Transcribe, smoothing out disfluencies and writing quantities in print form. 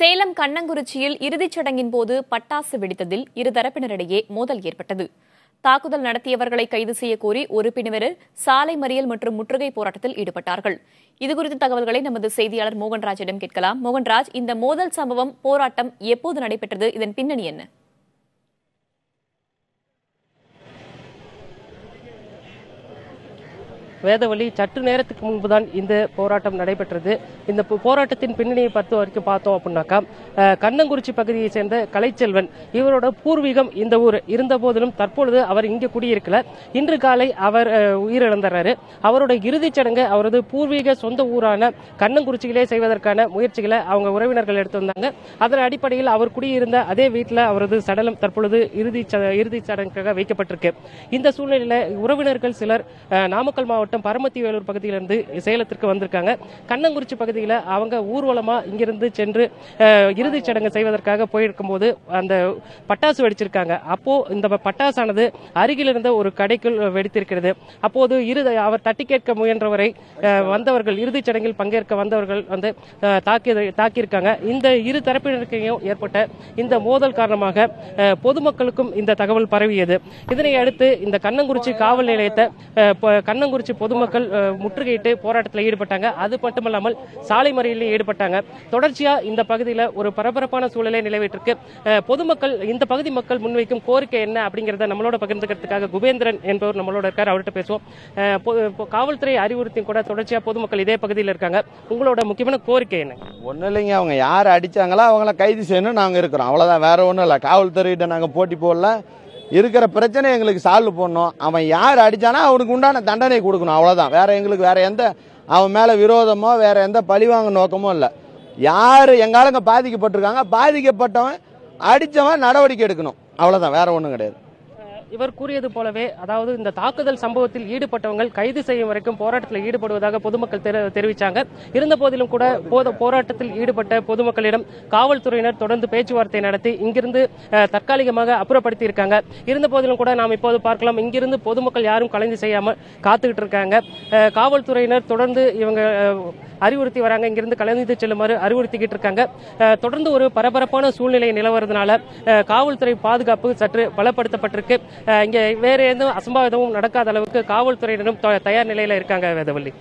சேலம் கண்ணங்குறிச்சியில் இறுதிச் சடங்கின் போது பட்டாசு வெடித்ததில் இருதரப்பினரிடையே மோதல் ஏற்பட்டது. தாக்குதல் நடத்தியவர்களை கைது செய்யக்கோரி ஒரு பிரிவினர் சாலை மறியல் மற்றும் முற்றுகை போராட்டத்தில் ஈடுபட்டார்கள். இதுகுறித்த தகவல்களை நமது செய்தியாளர் மோகன்ராஜிடம் கேட்கலாம். மோகன்ராஜ், இந்த மோதல் சம்பவம், போராட்டம் எப்போது நடைபெற்றது? இதன் பின்னணி என்ன? வேதவழி சற்று நேரத்துக்கு முன்புதான் இந்த போராட்டம் நடைபெற்றது. இந்த போராட்டத்தின் பின்னணியை வரைக்கும் பார்த்தோம் அப்படின்னாக்கா, கண்ணங்குறிச்சி பகுதியை சேர்ந்த கலைச்செல்வன், இவரோட பூர்வீகம் இந்த ஊர் இருந்த போதிலும் தற்பொழுது அவர் இங்கே குடியிருக்கல. இன்று காலை அவர் உயிரிழந்தாரு. அவரோட இறுதிச் சடங்கு அவரது பூர்வீக சொந்த ஊரான கண்ணங்குறிச்சியிலே செய்வதற்கான முயற்சிகளை அவங்க உறவினர்கள் எடுத்து வந்தாங்க. அதன் அடிப்படையில் அவர் குடியிருந்த அதே வீட்டில் அவரது சடலம் தற்பொழுது இறுதிச் சடங்குக்காக வைக்கப்பட்டிருக்கு. இந்த சூழ்நிலையில உறவினர்கள் சிலர் நாமக்கல் மாவட்டம் பரமத்தி வேலூர் பகுதியிலிருந்து சேலத்திற்கு வந்திருக்காங்க. கண்ணங்குறிச்சி பகுதியில் அவங்க ஊர்வலமா இங்கிருந்து சென்று இறுதிச் சடங்கு செய்வதற்காக போயிருக்கும் போது அந்த பட்டாசு வெடிச்சிருக்காங்க. அப்போ இந்த பட்டாசானது அருகில் இருந்த ஒரு கடைக்குள் வெடித்திருக்கிறது. அப்போது அவர் தட்டி கேட்க முயன்றவரை வந்தவர்கள், இறுதிச் சடங்கில் பங்கேற்க வந்தவர்கள் வந்து தாக்கியிருக்காங்க. இந்த இரு தரப்பினருக்கையும் ஏற்பட்ட இந்த மோதல் காரணமாக பொதுமக்களுக்கும் இந்த தகவல் பரவியது. இதனை அடுத்து இந்த கண்ணங்குறிச்சி காவல் நிலையத்தை கண்ணங்குறிச்சி பொதுமக்கள் முற்றுகையிட்டு போராட்டத்தில் ஈடுபட்டாங்க. அது மட்டுமல்லாமல் சாலை மறியலில் ஈடுபட்டாங்க. தொடர்ச்சியா இந்த பகுதியில் ஒரு பரபரப்பான சூழலை நிலவிட்டிருக்கு. பொதுமக்கள், இந்த பகுதி மக்கள் முன்வைக்கும் கோரிக்கை என்ன அப்படிங்கறத நம்மளோட பகிர்ந்துக்கிறதுக்காக குபேந்திரன் என்பவர் நம்மளோட இருக்காரு. அவர்கிட்ட பேசுவோம். காவல்துறை அறிவுறுத்தியும் கூட தொடர்ச்சியா பொதுமக்கள் இதே பகுதியில் இருக்காங்க. உங்களோட முக்கியமான கோரிக்கை என்ன? ஒன்னும் இல்லைங்க, அவங்க யார் அடிச்சாங்களோ அவங்கள கைது செய்யணும் நாங்க இருக்கிறோம், அவ்வளவுதான். வேற ஒண்ணும் இல்ல. காவல்துறையிட்ட நாங்க போட்டி போடல. இருக்கிற பிரச்சனை எங்களுக்கு சால்வ் பண்ணணும். அவன் யார் அடிச்சானா அவனுக்கு உண்டான தண்டனை கொடுக்கணும், அவ்வளவுதான். வேற எங்களுக்கு வேற எந்த அவன் மேல விரோதமோ வேற எந்த பழிவாங்க நோக்கமோ இல்ல. யாரு எங்காலங்க பாதிக்கப்பட்டிருக்காங்க, பாதிக்கப்பட்டவன் அடிச்சவன் நடவடிக்கை எடுக்கணும், அவ்வளவுதான். வேற ஒண்ணும் கிடையாது. இவர் கூறியது போலவே, அதாவது இந்த தாக்குதல் சம்பவத்தில் ஈடுபட்டவங்க கைது செய்யும் வரைக்கும் போராட்டத்தில் ஈடுபடுவதாக பொதுமக்கள் தெரிவித்தாங்க. இருந்த போதிலும் கூட போராட்டத்தில் ஈடுபட்ட பொதுமக்களிடம் காவல்துறையினர் தொடர்ந்து பேச்சுவார்த்தை நடத்தி இங்கிருந்து தற்காலிகமாக அப்புறப்படுத்தி இருக்காங்க. இருந்த போதிலும் கூட நாம் இப்போது பார்க்கலாம், இங்கிருந்து பொதுமக்கள் யாரும் கலைந்து செய்யாமல் காத்துக்கிட்டு இருக்காங்க. காவல்துறையினர் தொடர்ந்து இவங்க அறிவுறுத்தி வராங்க, இங்கிருந்து கலைந்து செல்லுமாறு அறிவுறுத்திக்கிட்டு இருக்காங்க. தொடர்ந்து ஒரு பரபரப்பான சூழ்நிலை நிலவரதுனால காவல்துறை பாதுகாப்பு சற்று பலப்படுத்தப்பட்டிருக்கு. இங்க வேற எதுவும் அசம்பாவிதமும் நடக்காத அளவுக்கு காவல்துறையினரும் தயார் நிலையில இருக்காங்க. வேதவள்ளி.